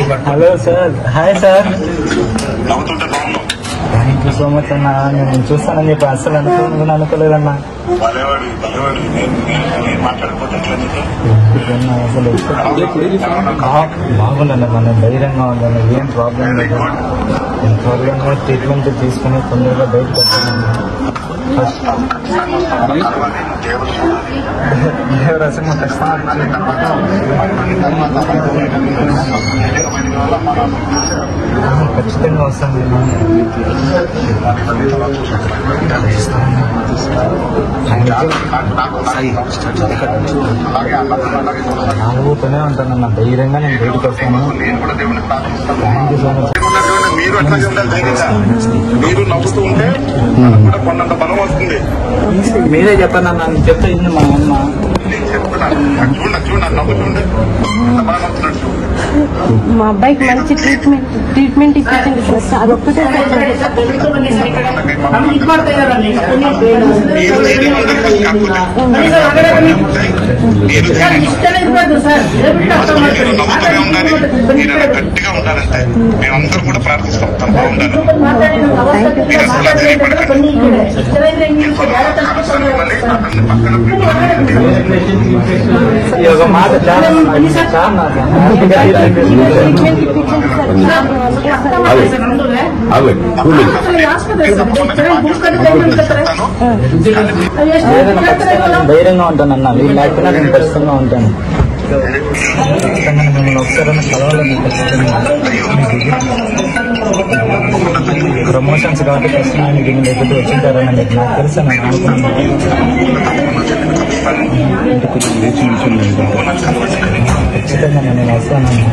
Hello sir, hi sir. Thank you so much అన్న. నేను చూస్తానని చెప్పి అసలు అనుకోలేదన్నా. అసలు బాగుండన్న, మన ధైర్యంగా ఉందన్న, ఏం ప్రాబ్లం లేదు. త్వరగా ట్రీట్మెంట్ తీసుకుని తొందరగా బయటకు వచ్చానన్నా. ఫస్ట్ దేవరాశం ఖచ్చితంగా వస్తాను. నాలుగుతూనే ఉంటానన్న, ధైర్యంగా నేను బయటకు వస్తాను. Thank you so much. మీరు అట్లా ఉండాలి ధైర్యంగా. మీరు నవ్వుతూ ఉంటే కూడా కొన్నంత బలం వస్తుంది. మీరే చెప్పండి అన్న, నేను చెప్తే ఇన్ని మా అమ్మ. చూడండి నవ్వుతుండే బాగా నవ్వుతున్నట్టు. మా అబ్బాయికి మంచి ట్రీట్మెంట్ ఇచ్చేసింది సార్. అదొక్కటే గట్టిగా ఉండాలంటే మేమందరూ కూడా ప్రార్థిస్తాం. బాగుండాలి. ఒక మాట చాలా ధైర్యంగా ఉంటానన్నా. వీళ్ళు లేకపోయినా నేను ఖచ్చితంగా ఉంటాను. మిమ్మల్ని ఒకసారి కలవాలని ప్రమోషన్స్ కాబట్టి ఖచ్చితంగా దీని దగ్గర వచ్చింటారని నాకు తెలుసు. నేను అనుకున్నాను ఖచ్చితంగా నేను వస్తానన్నా.